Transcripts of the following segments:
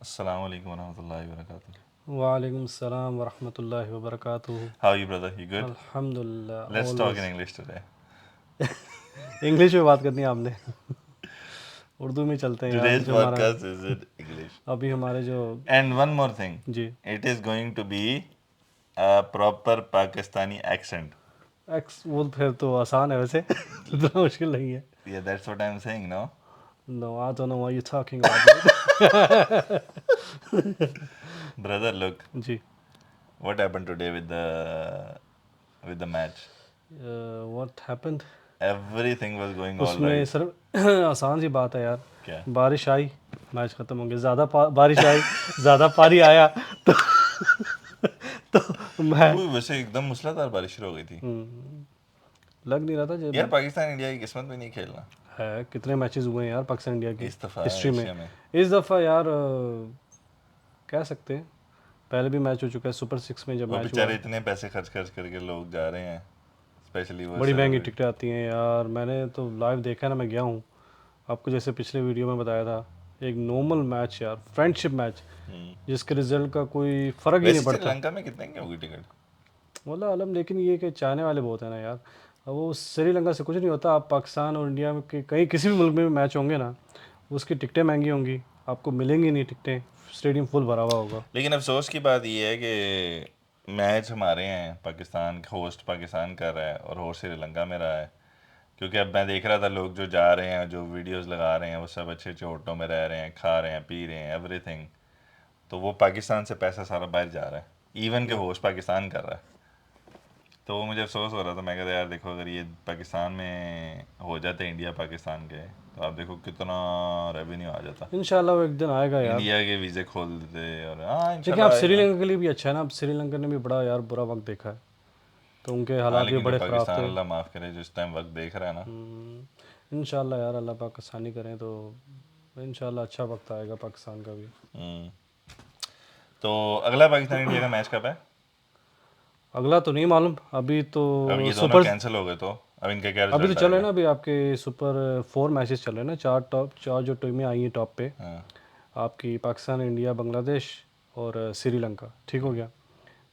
السلام علیکم ورحمۃ اللہ وبرکاتہ. وعلیکم السلام ورحمۃ اللہ وبرکاتہ. How are you, brother? You good? الحمد للہ. Let's talk in always English today. English میں بات کرنی ہے آپ نے. اردو میں چلتے ہیں یار. Today's جو ہمارا podcast is in English. ابھی ہمارے جو And one more thing. جی It is going to be a proper Pakistani accent. ایکس وہ پھر تو آسان ہے ویسے. اتنا مشکل نہیں ہے. Yeah, that's what I'm saying, no? No, I don't know what you're talking about. Brother, look, جی what happened today with the match? What happened. Everything was going اس all میں right. سر آسان سی بات ہے یار. کیا؟ بارش آئی میچ ختم ہو گیا. زیادہ بارش آئی زیادہ پانی آیا تو میں ویسے ایک دم موسلادھار بارش شروع ہو گئی تھی. لگ نہیں رہا تھا یار جب پاکستان انڈیا کی قسمت میں نہیں کھیلنا ہے. کتنے میچز ہوئے ہیں یار پاکستان انڈیا کی اس دفعہ ہسٹری میں. ایشیا میں. اس دفعہ یار کہہ سکتے ہیں پہلے بھی میچ ہو چکا ہے سپر 6 میں. جب وہ میچ ہوا بیچارے اتنے پیسے خرچ کر کے لوگ جا رہے ہیں اسپیشلی وہ بڑی مہنگی ٹکٹیں آتی ہیں یار. میں نے تو لائیو دیکھا نا. میں گیا ہوں آپ کو جیسے پچھلے ویڈیو میں بتایا تھا. ایک نارمل میچ یار فرینڈ شپ میچ جس کے رزلٹ کا کوئی فرق ہی نہیں سری پڑتا. لنکا میں کتنے کی ہوگی ٹکٹ؟ واللہ عالم. لیکن یہ کہ چاہنے والے بہت ہیں نا یار. اب وہ سری لنکا سے کچھ نہیں ہوتا. آپ پاکستان اور انڈیا میں کہیں کسی بھی ملک میں میچ ہوں گے نا اس کی ٹکٹیں مہنگی ہوں گی. آپ کو ملیں گی نہیں ٹکٹیں. اسٹیڈیم فل بھرا ہوا ہوگا. لیکن افسوس کی بات یہ ہے کہ میچ ہمارے ہیں پاکستان ہوسٹ پاکستان کر رہا ہے اور ہوسٹ سری لنکا میں رہا ہے. کیونکہ اب میں دیکھ رہا تھا لوگ جو جا رہے ہیں جو ویڈیوز لگا رہے ہیں وہ سب اچھے اچھے ہوٹلوں میں رہ رہے ہیں کھا رہے ہیں پی رہے ہیں ایوری تھنگ. تو وہ پاکستان سے پیسہ سارا باہر جا رہا ہے ایون کہ ہوسٹ پاکستان کر رہا ہے. تو وہ مجھے افسوس ہو رہا تھا. میں کہتا یار دیکھو اگر یہ پاکستان میں ہو جاتے انڈیا پاکستان کے تو آپ دیکھو کتنا ریونیو آ جاتا. انشاءاللہ وہ ایک دن آئے گا یار. انڈیا کے ویزے کھول دیتے اور ہاں لیکن اب انشاءاللہ سری آئے گا. لنکا کے لیے بھی اچھا ہے نا. اب سری لنکا نے بھی بڑا یار برا وقت دیکھا ہے تو ان کے ہاں حالات بھی لیکن جو بڑے خراب پاکستان تھے. اللہ معاف کرے جو اس ٹائم وقت دیکھ رہا ہے نا. انشاءاللہ یار اللہ پاک آسانی کریں تو انشاءاللہ اچھا وقت آئے گا پاکستان کا بھی. تو اگلا پاکستان انڈیا کا میچ کب ہے؟ اگلا تو نہیں معلوم. ابھی تو اب یہ دونوں سپر کینسل ہو گئے تو اب ان کا کیا ابھی تو رزلٹ چل رہے آئے ہیں گا؟ نا. ابھی آپ کے سپر 4 میچز چل رہے ہیں نا. چار جو ٹیمیں آئی ہیں ٹاپ پہ ہاں آپ کی پاکستان انڈیا بنگلہ دیش اور سری لنکا. ٹھیک ہو گیا.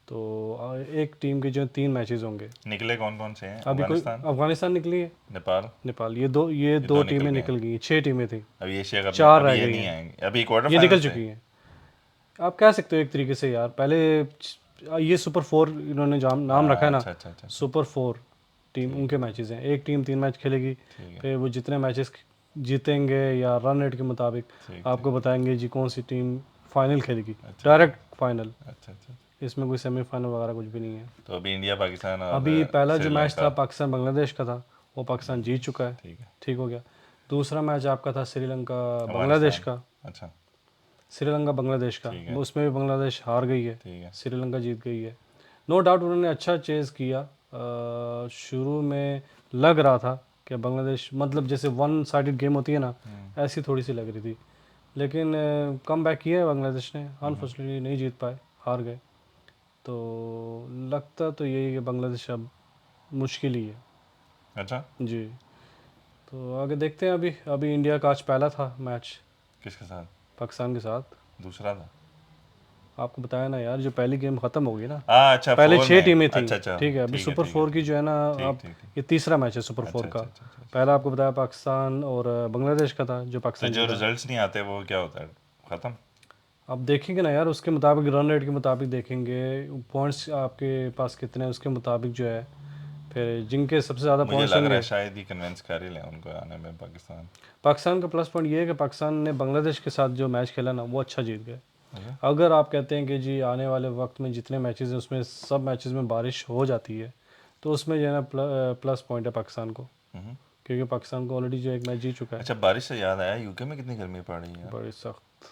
تو ایک ٹیم کے جو 3 میچز ہوں گے. نکلے کون کون سے ہیں؟ ابھی کوئی افغانستان نکلی ہے. نیپال نیپال. یہ دو ٹیمیں نکل گئی ہیں. 6 ٹیمیں تھیں. ابھی ایشیا کپ 4 ابھی رہ یہ گئی نہیں ہیں. آئیں گے ابھی کوارٹر یہ فائنل نکل سے. چکی ہیں. آپ کہہ سکتے ہو ایک طریقے سے یار. پہلے یہ سپر 4 انہوں نے نام رکھا ہے نا. اچھا اچھا اچھا سپر 4 ٹیم ان کے میچز ہیں. ایک ٹیم 3 میچ کھیلے گی. پھر وہ جتنے میچز جیتیں گے یا رن ریٹ کے مطابق آپ کو بتائیں گے جی کون سی ٹیم فائنل کھیلے گی. Direct final. اچھا اچھا. اس میں کوئی سیمی فائنل وغیرہ کچھ بھی نہیں ہے. تو ابھی انڈیا پاکستان اور ابھی پہلا سری جو میچ لنکا. تھا پاکستان بنگلہ دیش کا تھا وہ پاکستان جیت چکا ہے. ٹھیک ہے. ٹھیک ہو گیا. دوسرا میچ آپ کا تھا سری لنکا بنگلہ دیش کا. اچھا سری لنکا بنگلہ دیش کا. ٹھیک ہے. اس میں بھی بنگلہ دیش ہار گئی ہے. ٹھیک ہے. سری لنکا جیت گئی ہے. نو ڈاؤٹ انہوں نے اچھا چیز کیا. شروع میں لگ رہا تھا کہ بنگلہ دیش مطلب جیسے 1 سائڈڈ گیم ہوتی ہے نا ایسی تھوڑی سی لگ رہی تھی. لیکن کم بیک کیا ہے بنگلہ دیش نے. انفارچونیٹلی نہیں جیت پائے ہار گئے. تو لگتا تو یہی کہ بنگلہ دیش اب مشکل ہی ہے. اچھا جی تو آگے دیکھتے ہیں. ابھی انڈیا کا آج پہلا تھا میچ کس کے ساتھ؟ پاکستان کے ساتھ. دوسرا تھا آپ کو بتایا نا یار جو پہلی گیم ختم ہوگی نا. اچھا پہلے 6 ٹیمیں تھیں. اچھا اچھا ٹھیک ہے. ابھی سپر 4 کی جو ہے نا اب یہ تیسرا میچ ہے سپر 4 کا. پہلا آپ کو بتایا پاکستان اور بنگلہ دیش کا تھا جو تو پاکستان جو جیتا. ریزلٹس نہیں آتے وہ کیا ہوتا ہے ختم؟ اب دیکھیں گے نا یار اس کے مطابق رن ریٹ کے مطابق دیکھیں گے. پوائنٹس آپ کے پاس کتنے ہیں اس کے مطابق جو ہے پھر جن کے سب سے زیادہ مجھے پوائنٹس لگ ہوں رہا گے. ہے شاید ہی کنونس کر ہی لیں ان کو آنے میں پاکستان. پاکستان کا پلس پوائنٹ یہ ہے کہ پاکستان نے بنگلہ دیش کے ساتھ جو میچ کھیلا نا وہ اچھا جیت گئے. اگر آپ کہتے ہیں کہ جی آنے والے وقت میں جتنے میچز ہیں اس میں سب میچز میں بارش ہو جاتی ہے تو اس میں جو ہے نا پلس پوائنٹ ہے پاکستان کو. کیونکہ پاکستان کو آلریڈی جو ایک میچ جیت چکا ہے. اچھا بارش سے یاد آیا یو کے میں کتنی گرمی پڑ رہی ہے. بڑی سخت.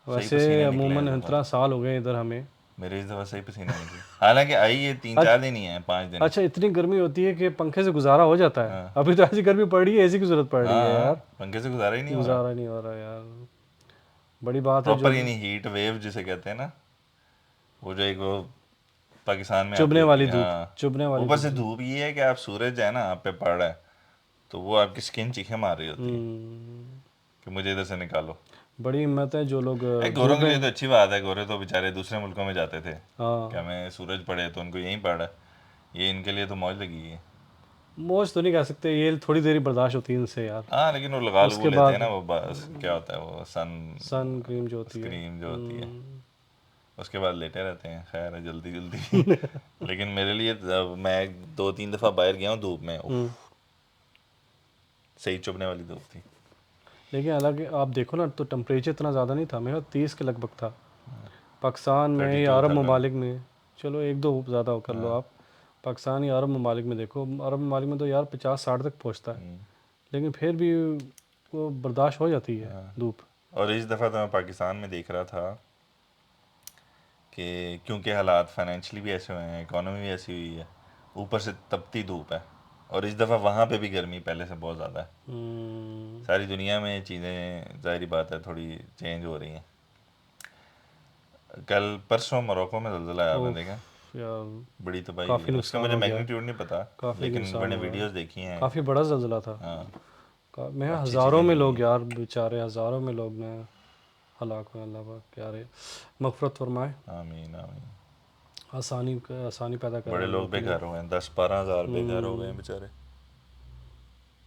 صحیح ویسے پسینے نکلے عموماً ہیں. اتنا سال ہو گئے ادھر ہمیں. میرے اس دفعہ صحیح پسینے نکلے. حالانکہ آئی یہ 3-4 دن ہی ہیں 5 دن. اچھا اتنی گرمی ہوتی ہے کہ پنکھے سے گزارا ہو جاتا ہے. ابھی تو ایسی گرمی پڑ رہی ہے اے سی کی ضرورت پڑ رہی ہے یار. پنکھے سے گزارا ہی نہیں ہو رہا. گزارا نہیں ہو رہا یار. بڑی بات ہے پراپر جو یعنی ہیٹ ویو جسے کہتے ہیں نا وہ جو ایک وہ پاکستان میں چبھنے آتی والی ہوتی ہے. دھوپ. چبھنے والی اوپر سے دھوپ یہ ہے کہ آپ سورج ہے نا آپ پہ پڑ رہا ہے تو وہ آپ کی اسکن چیخیں مار رہی ہوتی ہے کہ مجھے ادھر سے نکالو. بڑی ہمت ہے جو لوگ گوروں کے لیے تو اچھی بات ہے، گورے تو بیچارے دوسرے ملکوں میں جاتے تھے ہاں کہ ہمیں سورج پڑے تو ان کو یہیں پڑا، یہ ان کے لیے تو موج لگی ہے. موج تو نہیں کہہ سکتے، یہ تھوڑی دیر ہی برداشت ہوتی ہے ان سے یار. ہاں لیکن وہ لگا اس لگو کے لیتے ہیں بعد نا، وہ بس کیا ہوتا ہے وہ سن کریم جو ہوتی ہے. اسکریم جو ہوتی ہے، اس کے بعد لیٹے رہتے ہیں. خیر ہے، جلدی جلدی. لیکن میرے لیے میں 2-3 دفعہ باہر گیا ہوں دھوپ میں، صحیح چبھنے والی دھوپ تھی. لیکن حالانکہ آپ دیکھو نا تو ٹمپریچر اتنا زیادہ نہیں تھا، میرا 30 کے لگ بھگ تھا. پاکستان میں یا 32 عرب تھا کل. ممالک میں، چلو ایک دو زیادہ کر لو آپ، پاکستان یا عرب ممالک میں دیکھو، عرب ممالک میں تو یار 50-60 تک پہنچتا ہے، لیکن پھر بھی وہ برداشت ہو جاتی ہے دھوپ. اور اس دفعہ تو میں پاکستان میں دیکھ رہا تھا کہ کیونکہ حالات فائنینشلی بھی ایسے ہوئے ہیں، اکانومی بھی ایسی ہوئی ہے، اوپر سے تپتی دھوپ ہے، اور اس دفعہ وہاں پہ بھی گرمی پہلے سے بہت زیادہ ہے. ساری دنیا میں چیزیں ظاہری بات ہے تھوڑی چینج ہو رہی ہیں. کل پرسوں موروکو میں زلزلہ آیا، آپ نے دیکھا؟ یار بڑی تباہی ہوئی کافی ہے. اس کا نقصان مجھے ہو گیا، میگنیٹیوڈ نہیں پتا، کافی لیکن نقصان میں نے ہوا ہے، ویڈیوز دیکھی ہیں. کافی بڑا زلزلہ تھا. ہاں، میں اچھی ہزاروں چیزیں میں نہیں لوگ ہوئی. یار بیچارے، ہزاروں میں لوگ نے ہلاک ہوئے. اللہ پاک کیا رہے مغفرت فرمائے، آمین آمین. آسانی پیدا کرے بڑے ان لوگ لوگوں کے بے لیے. گھر ہوئے ہیں، 10-12 ہزار بے گھر ہو گئے ہیں بیچارے.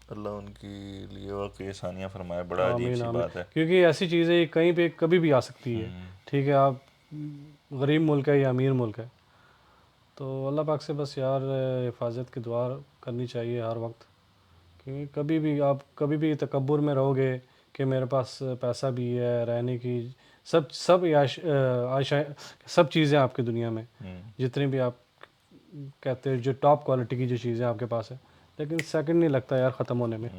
اللہ ان کے لیے واقعی آسانیاں فرمائے. بڑا عجیب آمین سی آمین. بات ہے. کیونکہ ایسی چیز ہے کہیں پہ کبھی بھی آ سکتی ہے. ٹھیک ہے، آپ غریب ملک ہے یا امیر ملک ہے، تو اللہ پاک سے بس یار حفاظت کی دعا کرنی چاہیے ہر وقت. کیونکہ کبھی بھی آپ کبھی بھی تکبر میں رہو گے کہ میرے پاس پیسہ بھی ہے، رہنے کی سب سب چیزیں آپ کی دنیا میں، جتنی بھی آپ کہتے ہیں جو ٹاپ کوالٹی کی جو چیزیں آپ کے پاس ہیں، لیکن سیکنڈ نہیں لگتا یار ختم ہونے میں.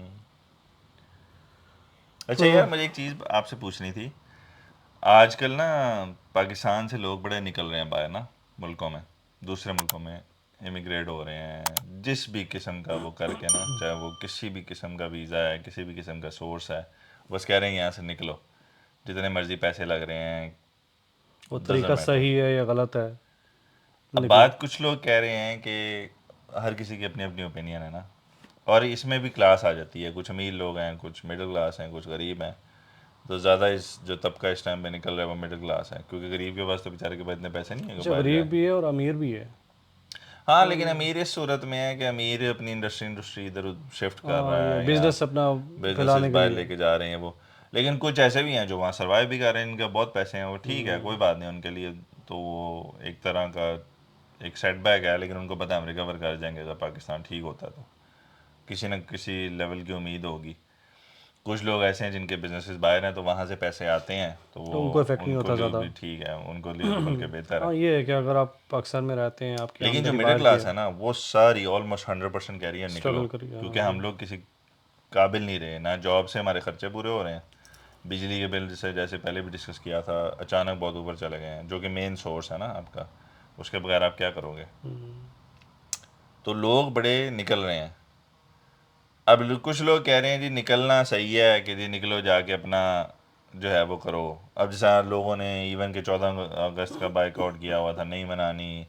اچھا یار، مجھے ایک چیز آپ سے پوچھنی تھی. آج کل نا پاکستان سے لوگ بڑے نکل رہے ہیں باہر نا، ملکوں میں، دوسرے ملکوں میں امیگریٹ ہو رہے ہیں، جس بھی قسم کا وہ کر کے نا، چاہے وہ کسی بھی قسم کا ویزا ہے، کسی بھی قسم کا سورس ہے، بس کہہ رہے ہیں یہاں سے نکلو، جتنے مرضی پیسے لگ رہے ہیں، وہ ڈزنٹ طریقہ میٹر. صحیح ہے یا غلط ہے، اب نکلو. بات کچھ لوگ کہہ رہے ہیں کہ ہر کسی کی اپنی اپنی اوپینین ہے نا، اور اس میں بھی کلاس آ جاتی ہے، کچھ امیر لوگ ہیں، کچھ مڈل کلاس ہیں، کچھ غریب ہیں. تو زیادہ جو طبقہ اس ٹائم پہ نکل رہا ہے وہ مڈل کلاس ہے، کیونکہ غریب کے پاس تو بیچارے کے پاس اتنے پیسے نہیں ہیں کہ اچھا، باہر جائے. غریب بھی ہے اور امیر بھی ہے. ہاں لیکن امیر اس صورت میں ہے کہ امیر اپنی انڈسٹری ادھر شفٹ کر ہاں، رہا یہ ہے، یا بزنس اپنا بزنسز پھیلانے کے باہر لیے. لے کے جا رہے ہیں وہ. لیکن کچھ ایسے بھی ہیں جو وہاں سروائیو بھی کر رہے ہیں، ان کے بہت پیسے ہیں، وہ ٹھیک ہے، کوئی بات نہیں ان کے لیے. تو وہ ایک طرح کا ایک سیٹ بیک ہے، لیکن ان کو پتہ ہے ہم ریکور کر جائیں گے اگر پاکستان ٹھیک ہوتا ہے تو کسی نہ کسی لیول کی امید ہوگی. کچھ لوگ ایسے ہیں جن کے بزنسز باہر ہیں تو وہاں سے پیسے آتے ہیں، تو تو ان وہ کو افیکٹ نہیں ان کو ہوتا لیے زیادہ. بھی ٹھیک ہے، ان کو لیے تو بلکہ بہتر ہے. ہاں، یہ ہے کہ اگر آپ پاکستان میں رہتے ہیں، آپ کی لیکن جو آمدنی مڈل باہر کی کلاس ہے، ہے نا، وہ ساری آلموسٹ 100% کہہ رہی ہے نکلو، اسٹرگل کریے. کیونکہ ہم لوگ کسی قابل نہیں رہے، نہ جاب سے ہمارے خرچے پورے ہو رہے ہیں، بجلی کے بل جیسے پہلے بھی ڈسکس کیا تھا اچانک بہت اوپر چلے گئے ہیں، جو کہ مین سورس ہے نا آپ کا، اس کے بغیر آپ کیا کرو گے. تو لوگ بڑے نکل رہے ہیں. اب کچھ لوگ کہہ رہے ہیں جی نکلنا صحیح ہے کہ جی نکلو جا کے اپنا جو ہے وہ کرو. اب جیسا لوگوں نے ایون کہ 14 اگست کا بائیک آؤٹ کیا ہوا تھا، نہیں منانی،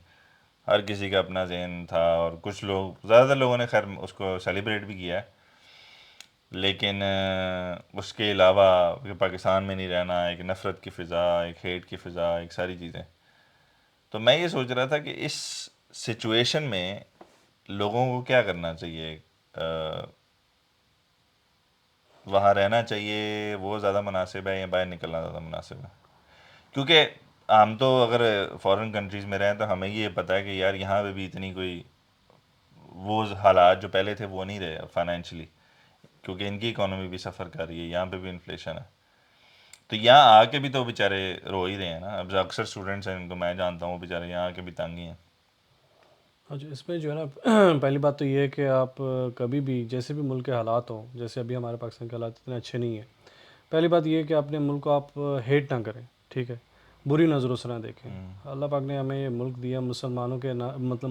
ہر کسی کا اپنا ذہن تھا، اور کچھ لوگ زیادہ تر لوگوں نے خیر اس کو سیلیبریٹ بھی کیا ہے. لیکن اس کے علاوہ کہ پاکستان میں نہیں رہنا، ایک نفرت کی فضا، ایک ہیٹ کی فضا، ایک ساری چیزیں. تو میں یہ سوچ رہا تھا کہ اس سچویشن میں لوگوں کو کیا کرنا چاہیے. وہاں رہنا چاہیے وہ زیادہ مناسب ہے یا باہر نکلنا زیادہ مناسب ہے؟ کیونکہ ہم تو اگر فارن کنٹریز میں رہیں تو ہمیں یہ پتہ ہے کہ یار یہاں پہ بھی اتنی کوئی وہ حالات جو پہلے تھے وہ نہیں رہے فائنینشلی، کیونکہ ان کی اکانومی بھی سفر کر رہی ہے، یہاں پہ بھی انفلیشن ہے. تو یہاں آ کے بھی تو بیچارے رو ہی رہے ہیں نا. اب اکثر اسٹوڈنٹس ہیں ان کو میں جانتا ہوں، بیچارے یہاں آ کے بھی تنگ ہی ہیں. اچھا، اس میں جو ہے نا پہلی بات تو یہ ہے کہ آپ کبھی بھی جیسے بھی ملک کے حالات ہوں، جیسے ابھی ہمارے پاکستان کے حالات اتنے اچھے نہیں ہیں، پہلی بات یہ ہے کہ اپنے ملک کو آپ ہیٹ نہ کریں. ٹھیک ہے، بری نظروں سے نہ دیکھیں. اللہ پاک نے ہمیں یہ ملک دیا مسلمانوں کے مطلب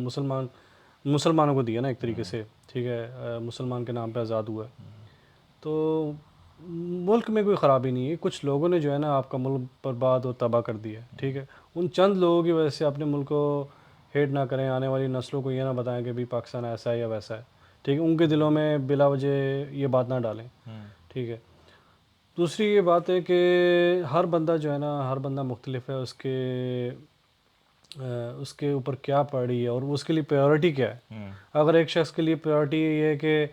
مسلمانوں کو دیا نا ایک طریقے سے. ٹھیک ہے، مسلمان کے نام پہ آزاد ہوا ہے، تو ملک میں کوئی خرابی نہیں ہے. کچھ لوگوں نے جو ہے نا آپ کا ملک برباد اور تباہ کر دیا ہے. ٹھیک ہے، ان چند لوگوں کی وجہ سے اپنے ملک کو ہیٹ نہ کریں، آنے والی نسلوں کو یہ نہ بتائیں کہ بھی پاکستان ایسا ہے یا ویسا ہے. ٹھیک ہے، ان کے دلوں میں بلا وجہ یہ بات نہ ڈالیں. ٹھیک ہے، دوسری یہ بات ہے کہ ہر بندہ جو ہے نا، ہر بندہ مختلف ہے، اس کے اوپر کیا پڑی ہے اور اس کے لیے پریورٹی کیا ہے. اگر ایک شخص کے لیے پریورٹی یہ ہے کہ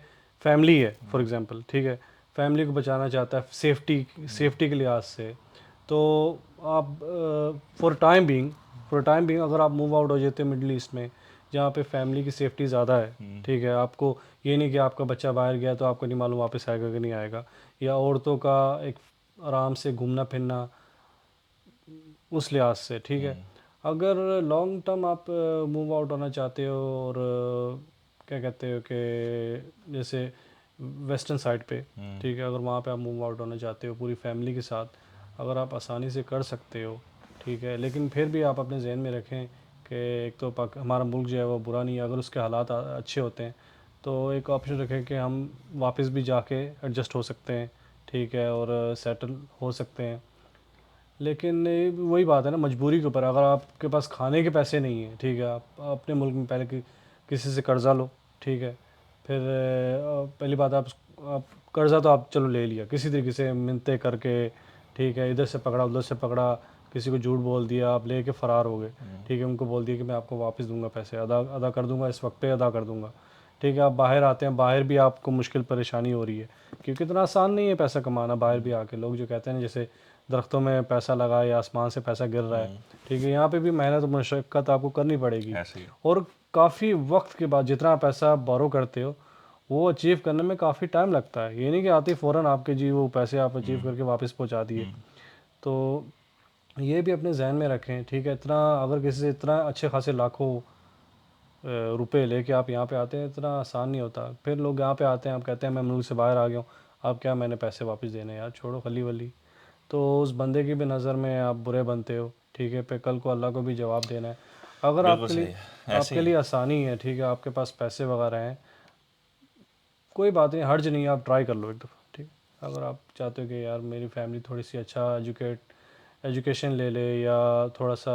فیملی ہے فار ایگزامپل، ٹھیک ہے، فیملی کو بچانا چاہتا ہے سیفٹی کے لحاظ سے، تو آپ فور ٹائم بینگ اگر آپ موو آؤٹ ہو جاتے ہیں مڈل ایسٹ میں جہاں پہ فیملی کی سیفٹی زیادہ ہے، ٹھیک ہے، آپ کو یہ نہیں کہ آپ کا بچہ باہر گیا تو آپ کو نہیں معلوم واپس آئے گا کہ نہیں آئے گا، یا عورتوں کا ایک آرام سے گھومنا پھرنا اس لحاظ سے، ٹھیک ہے. اگر لانگ ٹرم آپ موو آؤٹ ہونا چاہتے ہو اور کیا کہتے ہو کہ جیسے ویسٹرن سائڈ پہ، ٹھیک ہے، اگر وہاں پہ آپ موو آؤٹ ہونا چاہتے ہو پوری فیملی کے ساتھ، اگر آپ آسانی سے کر سکتے ہو، ٹھیک ہے، لیکن پھر بھی آپ اپنے ذہن میں رکھیں کہ ایک تو ہمارا ملک جو ہے وہ برا نہیں ہے، اگر اس کے حالات اچھے ہوتے ہیں تو ایک آپشن رکھیں کہ ہم واپس بھی جا کے ایڈجسٹ ہو سکتے ہیں، ٹھیک ہے، اور سیٹل ہو سکتے ہیں. لیکن وہی بات ہے نا مجبوری کے اوپر، اگر آپ کے پاس کھانے کے پیسے نہیں ہیں، ٹھیک ہے، آپ اپنے ملک میں پہلے کسی سے قرضہ لو، ٹھیک ہے، پھر پہلی بات آپ قرضہ تو آپ چلو لے لیا کسی طریقے سے منتیں کر کے، ٹھیک ہے، ادھر سے پکڑا ادھر سے پکڑا، کسی کو جھوٹ بول دیا، آپ لے کے فرار ہو گئے، ٹھیک ہے، ان کو بول دیا کہ میں آپ کو واپس دوں گا، پیسے ادا کر دوں گا، اس وقت پہ ادا کر دوں گا، ٹھیک ہے. آپ باہر آتے ہیں، باہر بھی آپ کو مشکل پریشانی ہو رہی ہے کیونکہ اتنا آسان نہیں ہے پیسہ کمانا باہر بھی آ کے. لوگ جو کہتے ہیں جیسے درختوں میں پیسہ لگا یا آسمان سے پیسہ گر رہا ہے، ٹھیک ہے، یہاں پہ بھی محنت و مشقت آپ کو کرنی پڑے گی، ایسے ہی اور کافی وقت کے بعد جتنا پیسہ بورو کرتے ہو وہ اچیو کرنے میں کافی ٹائم لگتا ہے. یہ نہیں کہ آتی فوراً آپ کے جی وہ پیسے آپ اچیو کر کے واپس پہنچا دیے. تو یہ بھی اپنے ذہن میں رکھیں، ٹھیک ہے. اتنا اگر کسی سے اتنا اچھے خاصے لاکھوں روپے لے کے آپ یہاں پہ آتے ہیں اتنا آسان نہیں ہوتا. پھر لوگ یہاں پہ آتے ہیں، آپ کہتے ہیں میں ملک سے باہر آ گیا ہوں، اب کیا میں نے پیسے واپس دینے، یار چھوڑو خلی ولی. تو اس بندے کی بھی نظر میں آپ برے بنتے ہو، ٹھیک ہے، پہ کل کو اللہ کو بھی جواب دینا ہے. اگر بالکل صحیح ہے، آپ ایسے کے ہی لیے آسانی ہے، ٹھیک ہے، آپ کے پاس پیسے وغیرہ ہیں، کوئی بات نہیں، حرج نہیں ہے، آپ ٹرائی کر لو ایک دفعہ، ٹھیک. اگر آپ چاہتے ہو کہ یار میری فیملی تھوڑی سی اچھا ایجوکیشن لے لے یا تھوڑا سا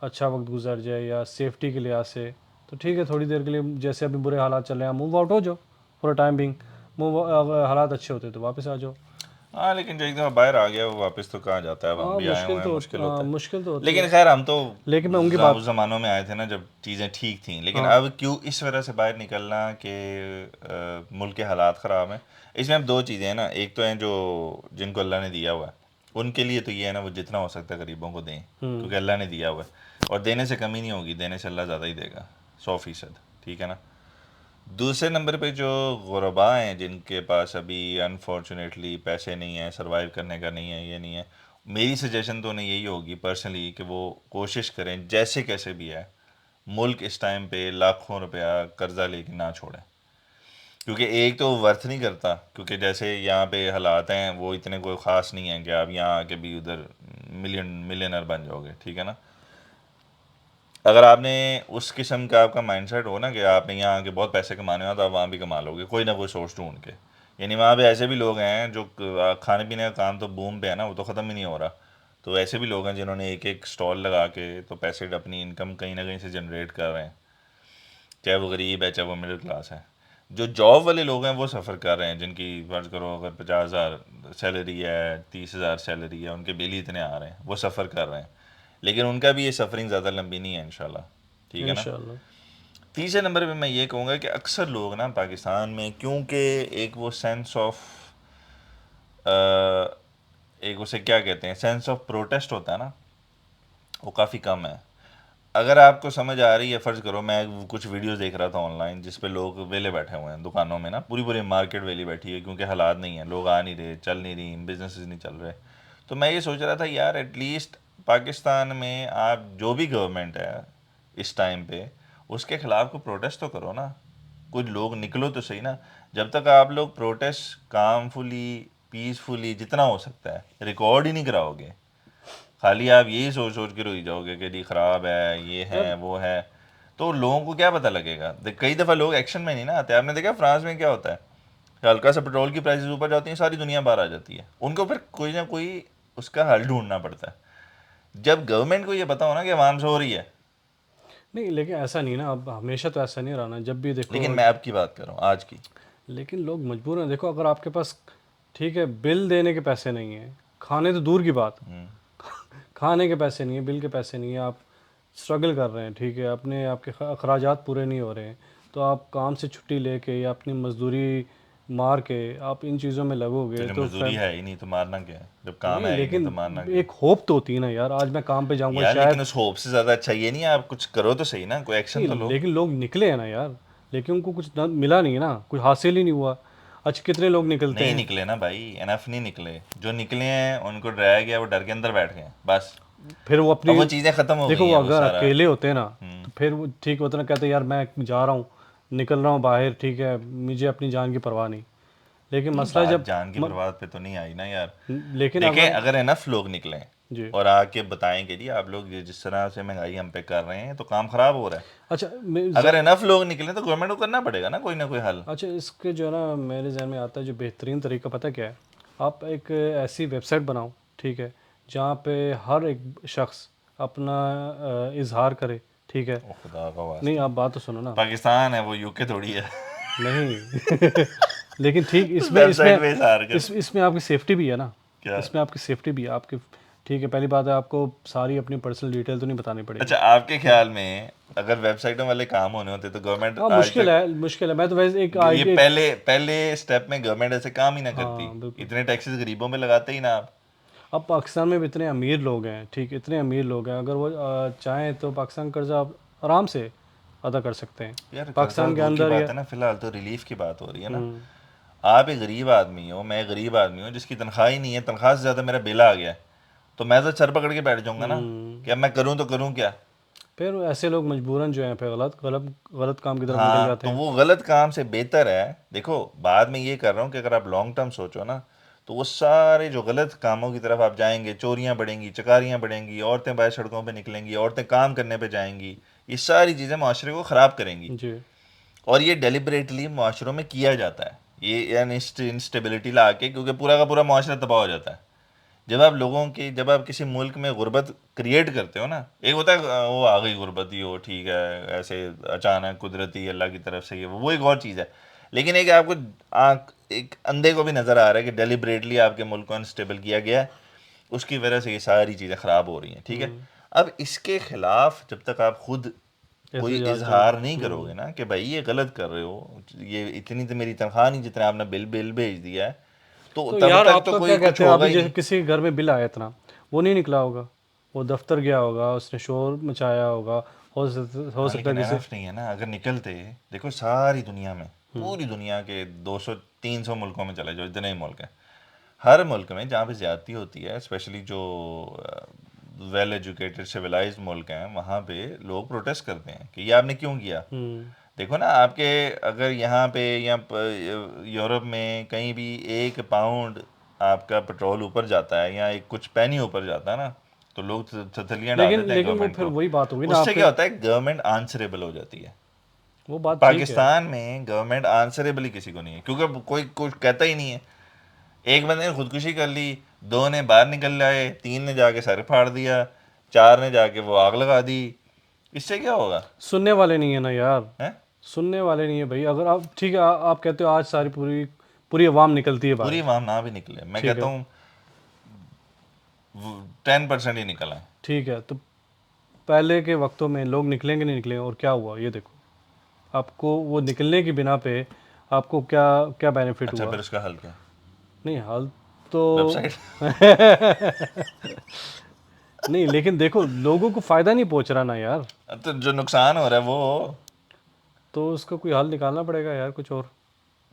اچھا وقت گزر جائے یا سیفٹی کے لحاظ سے، تو ٹھیک ہے، تھوڑی دیر کے لیے جیسے ابھی برے حالات چل رہے ہیں موو آؤٹ ہو جاؤ فور ٹائم بینگ. اگر حالات اچھے ہوتے تو واپس آ جاؤ. ہاں. لیکن جو ایک دفعہ باہر آ گیا وہ واپس تو کہاں جاتا ہے. اب ہم ہاں بھی آئے ہوئے ہیں، مشکل ہوتا ہے. مشکل تو ہوتی لیکن ہے، خیر ہم تو لیکن میں ان کی بات اس زمانوں میں آئے تھے نا جب چیزیں ٹھیک تھیں. لیکن ہاں اب کیوں اس وجہ سے باہر نکلنا کہ ملک کے حالات خراب ہیں. اس میں اب دو چیزیں ہیں نا، ایک تو ہیں جو جن کو اللہ نے دیا ہوا ہے ان کے لیے تو یہ ہے نا وہ جتنا ہو سکتا ہے غریبوں کو دیں، کیونکہ اللہ نے دیا ہوا ہے اور دینے سے کمی نہیں ہوگی، دینے سے اللہ زیادہ ہی دے گا 100%. ٹھیک ہے نا. دوسرے نمبر پہ جو غرباء ہیں جن کے پاس ابھی انفارچونیٹلی پیسے نہیں ہیں، سروائیو کرنے کا نہیں ہے، یہ نہیں ہے، میری سجیشن تو انہیں یہی ہوگی پرسنلی کہ وہ کوشش کریں جیسے کیسے بھی ہے ملک اس ٹائم پہ لاکھوں روپیہ قرضہ لے کے نہ چھوڑیں. کیونکہ ایک تو ورتھ نہیں کرتا، کیونکہ جیسے یہاں پہ حالات ہیں وہ اتنے کوئی خاص نہیں ہیں کہ آپ یہاں آ کے بھی ادھر ملینر بن جاؤ گے. ٹھیک ہے نا. اگر آپ نے اس قسم کا آپ کا مائنڈ سیٹ ہو نا کہ آپ نے یہاں آ کے بہت پیسے کمانے ہو تو آپ وہاں بھی کما لو گے، کوئی نہ کوئی سورس ڈھونڈ کے. یعنی وہاں پہ ایسے بھی لوگ ہیں جو کھانے پینے کا کام تو بوم پہ ہے نا، وہ تو ختم ہی نہیں ہو رہا. تو ایسے بھی لوگ ہیں جنہوں نے ایک ایک اسٹال لگا کے تو پیسے اپنی انکم کہیں نہ کہیں سے جنریٹ کر رہے ہیں، چاہے وہ غریب ہے چاہے وہ مڈل کلاس ہے. جو جاب والے لوگ ہیں وہ سفر کر رہے ہیں، جن کی فرض کرو اگر 50,000 سیلری ہے، 30,000 سیلری ہے، ان کے بل ہی اتنے آ رہے ہیں، وہ سفر کر رہے ہیں. لیکن ان کا بھی یہ سفرنگ زیادہ لمبی نہیں ہے انشاءاللہ. ٹھیک ہے نا. انشاءاللہ. تیسرے نمبر پہ میں یہ کہوں گا کہ اکثر لوگ نا پاکستان میں کیونکہ ایک وہ سینس آف ایک اسے کیا کہتے ہیں سینس آف پروٹیسٹ ہوتا ہے نا، وہ کافی کم ہے. اگر آپ کو سمجھ آ رہی ہے، فرض کرو میں کچھ ویڈیوز دیکھ رہا تھا آن لائن جس پہ لوگ ویلے بیٹھے ہوئے ہیں دکانوں میں نا، پوری مارکیٹ ویلی بیٹھی ہے کیونکہ حالات نہیں ہیں، لوگ آ نہیں رہے، چل نہیں رہی، بزنسز نہیں چل رہے. تو میں یہ سوچ رہا تھا یار ایٹ لیسٹ پاکستان میں آپ جو بھی گورنمنٹ ہے اس ٹائم پہ اس کے خلاف کو پروٹیسٹ تو کرو نا. کچھ لوگ نکلو تو صحیح نا. جب تک آپ لوگ پروٹیسٹ کامفلی پیسفلی جتنا ہو سکتا ہے ریکارڈ ہی نہیں کراؤ گے، خالی آپ یہی سوچ سوچ کے روئی جاؤ گے کہ جی خراب ہے، یہ یار ہے وہ ہے، تو لوگوں کو کیا پتہ لگے گا. کئی دفعہ لوگ ایکشن میں نہیں نا آتے. آپ نے دیکھا فرانس میں کیا ہوتا ہے کہ ہلکا سا پیٹرول کی پرائسز اوپر جاتی ہیں ساری دنیا باہر آ جاتی ہے، ان کو پھر کوئی نہ کوئی اس کا حل ڈھونڈنا پڑتا ہے. جب گورنمنٹ کو یہ پتا ہونا کہ عوام سے ہو رہی ہے. نہیں، لیکن ایسا نہیں نا، اب ہمیشہ تو ایسا نہیں رہنا، جب بھی دیکھو. لیکن میں اب کی بات کر رہا ہوں، آج کی. لیکن لوگ مجبور ہیں. دیکھو اگر آپ کے پاس ٹھیک ہے بل دینے کے پیسے نہیں ہیں, کھانے تو دور کی بات, کھانے کے پیسے نہیں ہیں, بل کے پیسے نہیں ہیں, آپ اسٹرگل کر رہے ہیں, ٹھیک ہے, اپنے آپ کے اخراجات پورے نہیں ہو رہے ہیں, تو آپ کام سے چھٹی لے کے یا اپنی مزدوری مار کے آپ ان چیزوں میں لگو تو گے جب تو مزدوری ہے ہی نہیں تو مارنا کیا ہے, جب کام نہیں, ہے ہی نہیں لیکن تو مارنا کیا ہے؟ ایک ہوپ تو ہوتی ہے نا یار, آج میں کام پہ جاؤں گا یار شاید. لیکن اس ہوپ سے زیادہ اچھا یہ نہیں ہے آپ کچھ کرو تو صحیح نا, کوئی ایکشن تو نہیں لو. لیکن لوگ نکلے ہیں نا یار, لیکن ان کو کچھ ملا نہیں ہے نا, کچھ حاصل ہی نہیں ہوا. اچھا کتنے لوگ نکلتے نہیں ہیں, نکلے نا بھائی, انف نہیں نکلے, جو نکلے ہیں ان کو ڈرایا گیا, وہ ڈر کے اندر بیٹھ گئے بس. پھر وہ اب اپنی, وہ چیزیں ختم ہو دیکھو گئی وہ ہیں, وہ اگر سارا. اکیلے ہوتے ہیں نا تو پھر وہ ٹھیک ہوتا نا, کہتے یار میں جا رہا ہوں, نکل رہا ہوں باہر, ٹھیک ہے, مجھے اپنی جان کی پرواہ نہیں. لیکن نہیں مسئلہ بات جب جان کی پرواہ پہ تو نہیں آئی نا یار. لیکن دیکھیں اگر اگر انف لوگ نکلیں جی اور آ کے بتائیں کہ جی آپ لوگ جس طرح سے مہنگائی ہم پہ کر رہے ہیں تو کام خراب ہو رہا ہے, اچھا اگر انف لوگ نکلیں تو گورنمنٹ کو کرنا پڑے گا نا کوئی نہ کوئی حل. اچھا اس کے جو ہے نا میرے ذہن میں آتا ہے جو بہترین طریقہ پتہ کیا ہے, آپ ایک ایسی ویب سائٹ بناؤ, ٹھیک ہے, جہاں پہ ہر ایک شخص اپنا اظہار کرے, ٹھیک ہے. او خدا کا نہیں واسطہ, آپ بات تو سنو نا. پاکستان ہے وہ, یو کے تھوڑی ہے. نہیں لیکن ٹھیک اس میں ویب اس میں سائٹ پہ اظہار کر. اس میں آپ کی سیفٹی بھی ہے نا, کیا؟ اس میں آپ کی سیفٹی بھی ہے آپ کی, ٹھیک ہے. پہلی بات ہے آپ کو ساری اپنی پرسنل ڈیٹیل تو نہیں بتانی پڑے گی. اچھا آپ کے خیال میں اگر ویب سائٹوں والے کام ہونے ہوتے تو گورنمنٹ ہاں آج مشکل تک, ہے, مشکل ہے. میں تو ویسے یہ پہلے اسٹیپ میں گورنمنٹ ایسے کام ہی نہ کرتی, ہاں بالکل. اتنے ٹیکسز غریبوں میں لگاتے ہی نا آپ. اب پاکستان میں بھی اتنے امیر لوگ ہیں, ٹھیک, اتنے امیر لوگ ہیں, اگر وہ چاہیں تو پاکستان قرضہ آپ آرام سے ادا کر سکتے ہیں یار قرضہ پاکستان کے دور کی اندر یا بات ہے نا, فی الحال تو ریلیف کی بات ہو رہی ہے نا. آپ ایک غریب آدمی ہو, میں ایک غریب آدمی ہوں جس کی تنخواہ ہی نہیں ہے, تنخواہ سے زیادہ میرا بل آ گیا ہے, تو میں تو سر پکڑ کے بیٹھ جاؤں گا نا کہ اب میں کروں تو کروں کیا. پھر ایسے لوگ مجبوراً جو ہیں پھر غلط کام کی طرف نکل ہاں جاتے تو ہیں. وہ غلط کام سے بہتر ہے, دیکھو بعد میں یہ کر رہا ہوں کہ اگر آپ لانگ ٹرم سوچو نا تو وہ سارے جو غلط کاموں کی طرف آپ جائیں گے, چوریاں بڑھیں گی, چکاریاں بڑھیں گی, عورتیں باہر سڑکوں پہ نکلیں گی, عورتیں کام کرنے پہ جائیں گی, یہ ساری چیزیں معاشرے کو خراب کریں گی. جی اور یہ ڈیلیبریٹلی معاشروں میں کیا جاتا ہے, یہ یعنی انسٹیبلٹی لا کے, کیونکہ پورا کا پورا معاشرہ تباہ ہو جاتا ہے جب آپ کسی ملک میں غربت کریٹ کرتے ہو نا. ایک ہوتا ہے وہ آ گئی غربت ہی ہو, ٹھیک ہے, ایسے اچانک قدرتی اللہ کی طرف سے, وہ ایک اور چیز ہے. لیکن ایک آپ کو ایک اندھے کو بھی نظر آ رہا ہے کہ ڈیلیبریٹلی آپ کے ملک کو انسٹیبل کیا گیا ہے, اس کی وجہ سے یہ ساری چیزیں خراب ہو رہی ہیں, ٹھیک ہے. اب اس کے خلاف جب تک آپ خود کوئی احتجاج کریں اظہار نہیں کرو گے نا کہ بھائی یہ غلط کر رہے ہو, یہ اتنی تو میری تنخواہ نہیں جتنا آپ نے بل بھیج دیا ہے, تو تو تب یار تک آپ تو کا کوئی کیا کچھ کہتے ہیں, ہوگا ابھی ہی جیسے نہیں. کسی کے گھر میں بل آیا اتنا, وہ نہیں نکلا ہوگا, وہ دفتر گیا ہوگا, اس نے شور مچایا ہوگا, ہو ہاں سکتا ہے لیکن کسی. انف نہیں ہے نا, اگر نکلتے, دیکھو ساری دنیا میں, پوری دنیا کے 200-300 ملکوں میں چلے جاؤ, اتنے ہی ملک ہیں, ہر ملک میں جہاں پہ زیادتی ہوتی ہے, اسپیشلی جو ویل ایجوکیٹڈ سویلائزڈ ملک ہیں, وہاں پہ لوگ پروٹیسٹ کرتے ہیں کہ یہ آپ نے کیوں کیا. دیکھو نا آپ کے اگر یہاں پہ یا یورپ میں کہیں بھی 1 پاؤنڈ آپ کا پٹرول اوپر جاتا ہے یا کچھ پینی اوپر جاتا ہے نا, تو لوگ تھتلیاں ڈال دیتے ہیں لیکن وہ گورنمنٹ پھر کو. وہی بات ہوگی نا اس آپ سے کے, کیا ہوتا ہے, گورنمنٹ آنسریبل ہو جاتی ہے. وہ بات ٹھیک ہے. پاکستان میں گورنمنٹ آنسریبل ہی کسی کو نہیں ہے, کیونکہ کوئی کچھ کہتا ہی نہیں ہے. ایک بندے نے خودکشی کر لی, 2 نے باہر نکل جائے, 3 نے جا کے سر پھاڑ دیا, 4 نے جا کے وہ آگ لگا دی, اس سے کیا ہوگا. سننے والے نہیں ہیں نا یار, ہیں سننے والے نہیں ہیں بھائی. اگر آپ ٹھیک ہے آپ کہتے ہو آج ساری پوری عوام نکلتی ہے باہر, پوری عوام نہ بھی نکلے, میں ٹھیک کہتا ہے, ہوں 10% ہی نکلا ہے. ٹھیک ہے, تو پہلے کے وقتوں میں لوگ نکلیں گے نہیں نکلیں گے, اور کیا ہوا یہ دیکھو, آپ کو وہ نکلنے کی بنا پہ آپ کو کیا بینیفٹ اچھا ہوا. پھر اس کا حل کیا, نہیں حل تو ویب سائٹ. نہیں, لیکن دیکھو لوگوں کو فائدہ نہیں پہنچ رہا نا یار, تو جو نقصان ہو رہا ہے وہ, تو اس کا کوئی حل نکالنا پڑے گا یار, کچھ اور.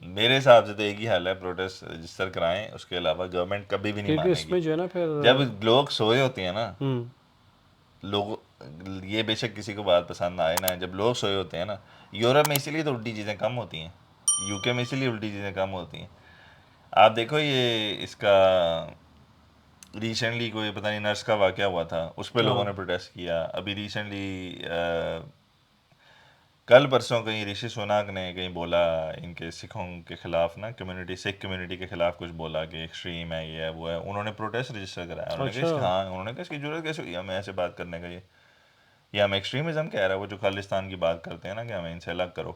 میرے حساب سے تو ایک ہی حل ہے, پروٹیسٹ رجسٹر کرائیں, اس کے علاوہ گورنمنٹ کبھی بھی نہیں کیونکہ مانے اس گی. میں جو ہے نا پھر جب لوگ سوئے ہوتے ہیں نا, ہوں لوگ, یہ بے شک کسی کو بات پسند آئے نا, جب لوگ سوئے ہوتے ہیں نا, یورپ میں اسی لیے تو الٹی چیزیں کم ہوتی ہیں, یو کے میں اسی لیے الٹی چیزیں کم ہوتی ہیں. آپ دیکھو یہ اس کا ریسنٹلی کوئی پتہ نہیں نرس کا واقعہ ہوا تھا, اس پہ لوگوں ہاں نے پروٹیسٹ کیا. ابھی ریسنٹلی کل پرسوں کہیں رشی سوناک نے کہیں بولا ان کے سکھوں کے خلاف نا, سکھ کمیونٹی کے خلاف کچھ بولا کہ ایکسٹریم ہے, یہ ہے وہ ہے, انہوں نے پروٹیسٹ رجسٹر کرایا. انہوں نے کہا اس اچھا کی, ہاں انہوں نے کہا اس کی ضرورت کیسے ہوئی ہمیں ایسے بات کرنے کا, یہ ہمیں ایکسٹریمزم کہہ رہا ہے, وہ جو خالستان کی بات کرتے ہیں نا کہ ہمیں ان سے الگ کرو.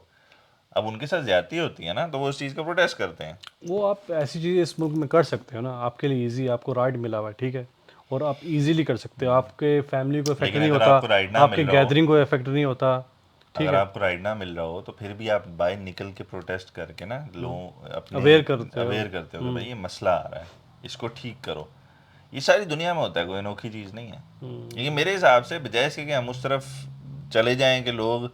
اب ان کے ساتھ زیادتی ہوتی ہے نا تو وہ اس چیز کا پروٹیسٹ کرتے ہیں. وہ آپ ایسی چیزیں اس ملک میں کر سکتے ہو نا, آپ کے لیے ایزی, آپ کو رائٹ ملا ہوا ہے, ٹھیک ہے, اور آپ ایزیلی کر سکتے ہو, آپ کے فیملی کو افیکٹ لیکن نہیں اگر ہوتا, آپ کو رائٹ نہ آپ کے مل رہا ہو گیدرنگ کو افیکٹ نہیں ہوتا, ٹھیک اگر ہے, آپ کو رائٹ نہ مل رہا ہو تو پھر بھی آپ باہر نکل کے پروٹیسٹ کر کے نا لوگ اپنے اویئر کرتے ہو. اویئر کرتے ہو کہ بھائی یہ مسئلہ آ رہا ہے, اس کو ٹھیک کرو. یہ ساری دنیا میں ہوتا ہے, کوئی انوکھی چیز نہیں ہے. لیکن میرے حساب سے بجائے اس کے کہ ہم اس طرف چلے جائیں کہ لوگ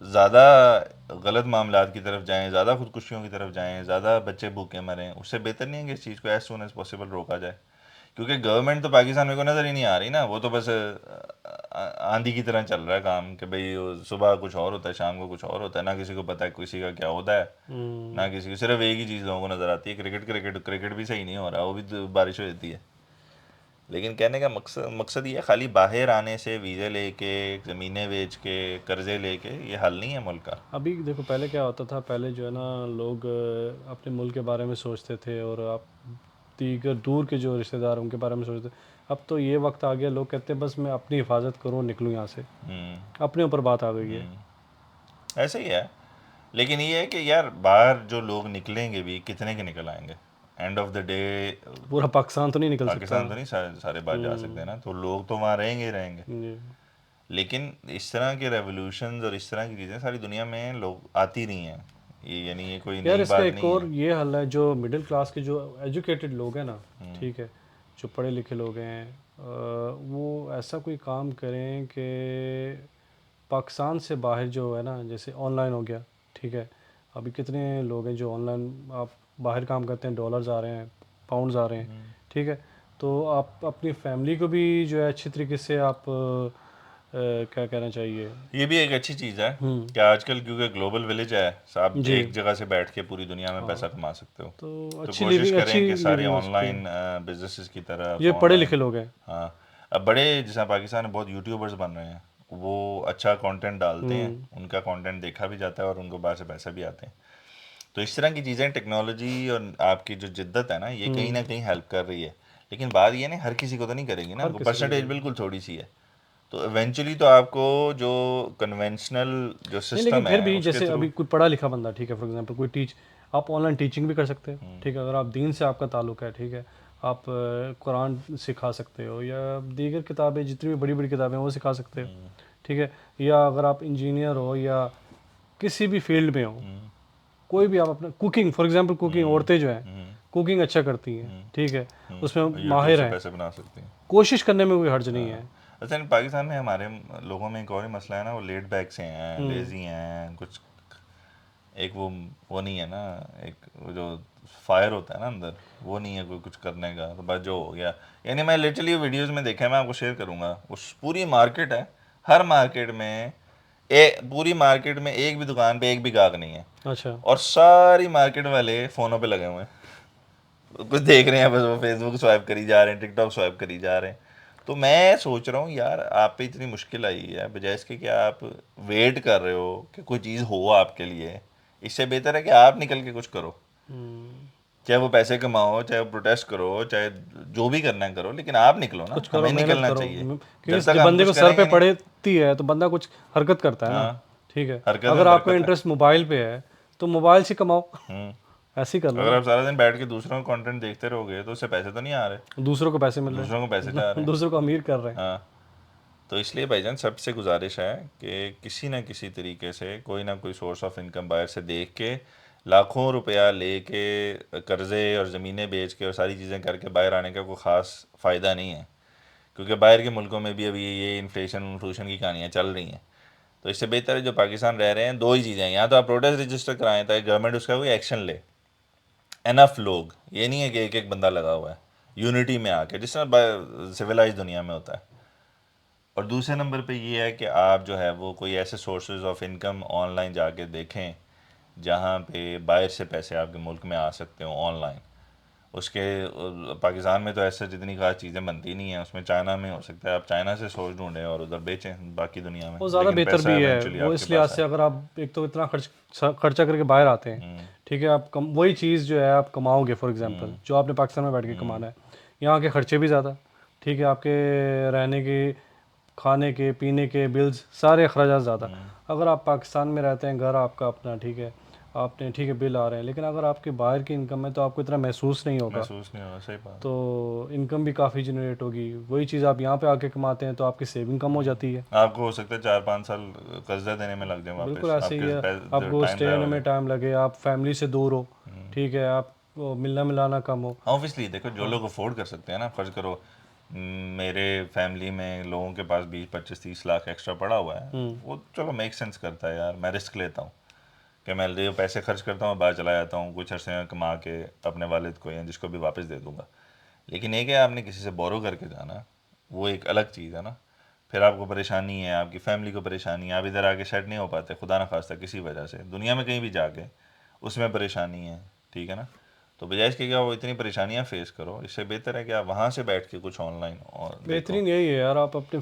زیادہ غلط معاملات کی طرف جائیں, زیادہ خودکشیوں کی طرف جائیں, زیادہ بچے بھوکے مریں, اس سے بہتر نہیں ہے کہ اس چیز کو ایز سون ایز پاسبل روکا جائے. کیونکہ گورنمنٹ تو پاکستان میں کو نظر ہی نہیں آ رہی نا, وہ تو بس آندھی کی طرح چل رہا ہے کام کہ بھئی صبح کچھ اور ہوتا ہے, شام کو کچھ اور ہوتا ہے, نہ کسی کو پتہ ہے کسی کا کیا ہوتا ہے, نہ کسی کو, صرف ایک ہی چیز لوگوں کو نظر آتی ہے, کرکٹ بھی صحیح نہیں ہو رہا, وہ بھی بارش ہو جاتی ہے. لیکن کہنے کا مقصد یہ ہے خالی باہر آنے سے ویزے لے کے, زمینیں بیچ کے, قرضے لے کے یہ حل نہیں ہے ملک کا. ابھی دیکھو پہلے کیا ہوتا تھا, پہلے جو ہے نا لوگ اپنے ملک کے بارے میں سوچتے تھے, اور آپ دیگر دور کے جو رشتہ دار ان کے بارے میں سوچتے تھے. اب تو یہ وقت آ گیا, لوگ کہتے ہیں بس میں اپنی حفاظت کروں, نکلوں یہاں سے, اپنے اوپر بات آ گئی ہے. ایسے ہی ہے. لیکن یہ ہے کہ یار باہر جو لوگ نکلیں گے بھی کتنے کے نکل آئیں گے, اینڈ آف دا ڈے پورا پاکستان تو نہیں نکل سکتا. پاکستان تو نہیں سارے باہر جا سکتے نا, تو لوگ تو وہاں رہیں گے ہی رہیں گے. جی. لیکن اس طرح کے ریولوشنز اور اس طرح کی چیزیں ساری دنیا میں لوگ آتی رہی ہیں, یہ یعنی یہ کوئی یار نئی اس کا بات ایک نہیں اور ہے. یہ حل ہے, جو مڈل کلاس کے جو ایجوکیٹڈ لوگ ہیں نا, ٹھیک ہے, جو پڑھے لکھے لوگ ہیں, وہ ایسا کوئی کام کریں کہ پاکستان سے باہر جو ہے نا, جیسے آن لائن ہو گیا, ٹھیک ہے, ابھی کتنے لوگ ہیں جو آن لائن آپ باہر کام کرتے ہیں, ڈالرز آ رہے ہیں, پاؤنڈز آ رہے ہیں, ٹھیک ہے, تو آپ اپنی فیملی کو بھی جو ہے اچھی طریقے سے آپ کیا کہنا چاہیے. یہ بھی ایک اچھی چیز ہے کہ آج کل کیونکہ گلوبل ولیج ہے, آپ جی. ایک جگہ سے بیٹھ کے پوری دنیا میں پیسہ کما سکتے ہو. تو تو اچھی کوشش لیونگ, کریں اچھی کہ سارے لیونگ ہو آن سکتی ہے. لائن بزنسز کی طرف, یہ آن پڑھے لائن, لکھے لوگ ہیں. ہاں, اب بڑے جیسا پاکستان میں بہت یوٹیوبرز بن رہے ہیں, وہ اچھا کانٹینٹ ڈالتے ہیں, ان کا کانٹینٹ دیکھا بھی جاتا ہے اور ان کو باہر سے پیسہ بھی آتے ہیں. تو اس طرح کی چیزیں, ٹیکنالوجی اور آپ کی جو جدت ہے نا, یہ کہیں نہ کہیں ہیلپ کر رہی ہے. لیکن بات یہ نہیں ہر کسی کو تو نہیں کرے گی نا, ہر وہ کسی کو پرسنٹیج نہیں. بالکل تھوڑی سی ہے. تو ایونچولی تو آپ کو جو کنونشنل جو نہیں, لیکن سسٹم پھر ہے بھی اس کے جیسے تھرو. ابھی کوئی پڑھا لکھا بندہ, ٹھیک ہے, فار ایگزامپل کوئی آپ آن لائن ٹیچنگ بھی کر سکتے ہو, ٹھیک ہے, اگر آپ دین سے آپ کا تعلق ہے, ٹھیک ہے, آپ قرآن سکھا سکتے ہو, یا دیگر کتابیں جتنی بھی بڑی بڑی کتابیں ہیں وہ سکھا سکتے ہو, ٹھیک ہے, یا اگر آپ انجینئر ہو یا کسی بھی فیلڈ میں ہو, کوئی بھی آپ اپنا کوکنگ, فار ایگزامپل کوکنگ, عورتیں جو ہیں کوکنگ اچھا کرتی ہیں, ٹھیک ہے, اس میں یوٹیوب ماہر سے ہیں, پیسے بنا سکتے ہیں. کوشش کرنے میں کوئی حرج نہیں ہے. اصل پاکستان میں ہمارے لوگوں میں ایک اور مسئلہ ہے نا, وہ لیٹ بیک سے ہیں, لیزی ہیں, کچھ ایک وہ نہیں ہے نا, ایک جو فائر ہوتا ہے نا اندر, وہ نہیں ہے کوئی کچھ کرنے کا, تو بس جو ہو گیا. یعنی میں لٹرلی ویڈیوز میں دیکھا ہے, میں آپ کو شیئر کروں گا, اس پوری مارکیٹ ہے, ہر مارکیٹ میں پوری مارکیٹ میں ایک بھی دکان پہ ایک بھی گاہک نہیں ہے, اچھا. اور ساری مارکیٹ والے فونوں پہ لگے ہوئے ہیں, کچھ دیکھ رہے ہیں, بس وہ فیس بک سوائپ کری جا رہے ہیں, ٹک ٹاک سوائپ کری جا رہے ہیں. تو میں سوچ رہا ہوں یار آپ پہ اتنی مشکل آئی ہے, بجائے اس کے کہ آپ ویٹ کر رہے ہو کہ کوئی چیز ہو آپ کے لیے, اس سے بہتر ہے کہ آپ نکل کے کچھ کرو. چاہے وہ پیسے کماؤ, چاہے وہ پروٹیسٹ کرو, چاہے جو بھی کرنا ہے کرو, لیکن آپ نکلو نا, کچھ کرو, ہمیں محنت نکلنا کرو, چاہیے. جب کیونکہ تک جب ہم بندے کو کچھ سر کریں پہ گے نہیں. پڑتی ہے تو بندہ کچھ حرکت کرتا ہے نا, ہاں, ٹھیک ہے, حرکت اگر میں آپ کو برکت ہے. انٹرسٹ موبائل پہ ہے تو موبائل سے کماؤ, ایسے ہی کر لو اگر نا. آپ سارا دن بیٹھ کے دوسروں کا کانٹینٹ دیکھتے رہو گے تو اس سے پیسے تو نہیں آ رہے, دوسروں کو پیسے مل رہے دوسروں کو پیسے جا رہے ہیں, ہیں. دوسروں کو امیر کر رہے ہیں. ہاں, تو اس لیے بھائی جان سب سے گزارش ہے کہ کسی نہ کسی طریقے سے کوئی نہ کوئی سورس آف انکم باہر سے دیکھ کے, لاکھوں روپیہ لے کے, قرضے اور زمینیں بیچ کے اور ساری چیزیں کر کے باہر آنے کا کوئی خاص فائدہ نہیں ہے. کیونکہ باہر کے ملکوں میں بھی ابھی یہ انفلیشن کی کہانیاں چل رہی ہیں. تو اس سے بہتر ہے جو پاکستان رہ رہے ہیں, دو ہی چیزیں ہیں, یا تو آپ پروٹیسٹ رجسٹر کرائیں تاکہ گورنمنٹ اس کا کوئی ایکشن لے, انف لوگ, یہ نہیں ہے کہ ایک ایک بندہ لگا ہوا ہے, یونٹی میں آ کے جس طرح سویلائز دنیا میں ہوتا ہے. اور دوسرے نمبر پہ یہ ہے کہ آپ جو ہے وہ کوئی ایسے sources of income on line جا کے دیکھیں جہاں پہ باہر سے پیسے آپ کے ملک میں آ سکتے ہوں آن لائن. اس کے پاکستان میں تو ایسے جتنی خاص چیزیں بنتی نہیں ہیں, اس میں چائنا میں ہو سکتا ہے, آپ چائنا سے سورس ڈھونڈیں اور ادھر بیچیں باقی دنیا میں, وہ زیادہ لیکن بہتر پیسہ بھی ہے, ایونچولی وہ آپ کے اس پاس لحاظ ہے. سے اگر آپ ایک تو اتنا خرچہ کر کے باہر آتے ہیں, ٹھیک ہے, آپ وہی چیز جو ہے آپ کماؤ گے, فار ایگزامپل جو آپ نے پاکستان میں بیٹھ کے کمانا ہے, یہاں کے خرچے بھی زیادہ, ٹھیک ہے, آپ کے رہنے کے, کھانے کے, پینے کے بلز, سارے اخراجات زیادہ. اگر آپ پاکستان میں رہتے ہیں, گھر آپ کا اپنا, ٹھیک ہے, آپ نے ٹھیک ہے بل آ رہے ہیں، لیکن اگر آپ کے باہر کی انکم ہے تو آپ کو اتنا محسوس نہیں ہوگا، محسوس نہیں ہوگا. صحیح بات. تو انکم بھی کافی جنریٹ ہوگی. وہی چیز آپ یہاں پہ آ کے کماتے ہیں تو آپ کی سیونگ کم ہو جاتی ہے. آپ کو ہو سکتا ہے 4-5 سال قرضہ دینے میں لگ جائیں بالکل واپس، ایسے آپ ہی ہے. کے آپ جو کو ٹائم اسٹے ضائع ہونے ہو میں جائے. ٹائم لگے، آپ فیملی سے دور ہو، ٹھیک ہے، آپ کو ملنا ملانا کم ہو. اوبیسلی دیکھو جو لوگ افورڈ کر سکتے ہیں نا، فرض کرو میرے فیملی میں لوگوں کے پاس 20-25-30 لاکھ ایکسٹرا پڑا ہوا ہے، وہ چلو میک سینس کرتا ہے یار، میں رسک لیتا ہوں کہ میں جو پیسے خرچ کرتا ہوں باہر چلا جاتا ہوں، کچھ عرصے میں کما کے اپنے والد کو یا جس کو بھی واپس دے دوں گا. لیکن ایک ہے آپ نے کسی سے بورو کر کے جانا، وہ ایک الگ چیز ہے نا. پھر آپ کو پریشانی ہے، آپ کی فیملی کو پریشانی ہے، آپ ادھر آ کے سیٹ نہیں ہو پاتے خدا نخواستہ کسی وجہ سے، دنیا میں کہیں بھی جا کے اس میں پریشانی ہے، ٹھیک ہے نا. تو بجائے اس کے کیا وہ اتنی پریشانیاں فیس کرو، اس سے بہتر ہے کہ آپ وہاں سے بیٹھ کے کچھ آن لائن اور دیکھو. بہترین یہی ہے یار، آپ اپنے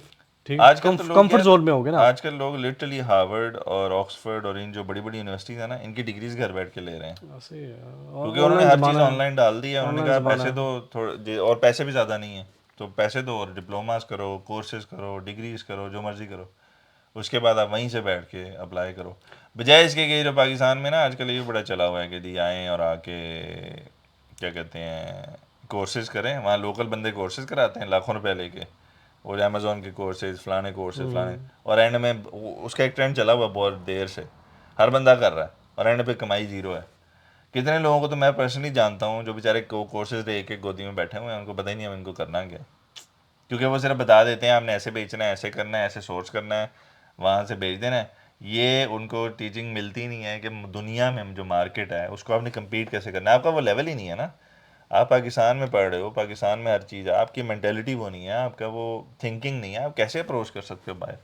ٹھیک آج کل تو لوگ کمفرٹ یار، زون میں ہوگے نا. آج کل لوگ لٹرلی ہارورڈ اور آکسفورڈ اور ان جو بڑی بڑی یونیورسٹیز ہیں نا، ان کی ڈگریز گھر بیٹھ کے لے رہے ہیں، ایسے ہی ہے، کیونکہ آن انہوں نے لائن ہر زمانہ چیز آن لائن ڈال دی ہے. ہے، انہوں آن نے لائن کہا زمانہ پیسے ہے. دو تھوڑے، اور پیسے بھی زیادہ نہیں ہیں تو پیسے دو اور ڈپلوماز کرو، کورسز کرو، ڈگریز کرو، جو مرضی کرو، اس کے بعد آپ وہیں سے بیٹھ کے اپلائی کرو. بجائے اس کے کہ جو پاکستان میں نا آج کل یہ بڑا چلا ہوا ہے کہ جی آئیں اور آ کے کیا کہتے ہیں کورسز کریں. وہاں لوکل بندے کورسز کراتے ہیں لاکھوں روپے لے کے، اور امیزون کے کورسز فلانے کورسز فلانے، اور اینڈ میں اس کا ایک ٹرینڈ چلا ہوا بہت دیر سے، ہر بندہ کر رہا ہے اور اینڈ پہ کمائی زیرو ہے. کتنے لوگوں کو تو میں پرسنلی جانتا ہوں جو بیچارے کورسز دے کے گودی میں بیٹھے ہوئے ہیں، ان کو پتہ ہی نہیں ہے ان کو کرنا کیا، کیونکہ وہ صرف بتا دیتے ہیں آپ نے ایسے بیچنا ہے، ایسے کرنا ہے، ایسے سورس کرنا ہے، وہاں سے بیچ دینا ہے. یہ ان کو ٹیچنگ ملتی نہیں ہے کہ دنیا میں جو مارکیٹ ہے اس کو آپ نے کمپیٹ کیسے کرنا ہے. آپ کا وہ لیول ہی نہیں ہے نا. آپ پاکستان میں پڑھ رہے ہو، پاکستان میں ہر چیز ہے، آپ کی مینٹیلٹی وہ نہیں ہے، آپ کا وہ تھنکنگ نہیں ہے. آپ کیسے اپروچ کر سکتے ہو باہر؟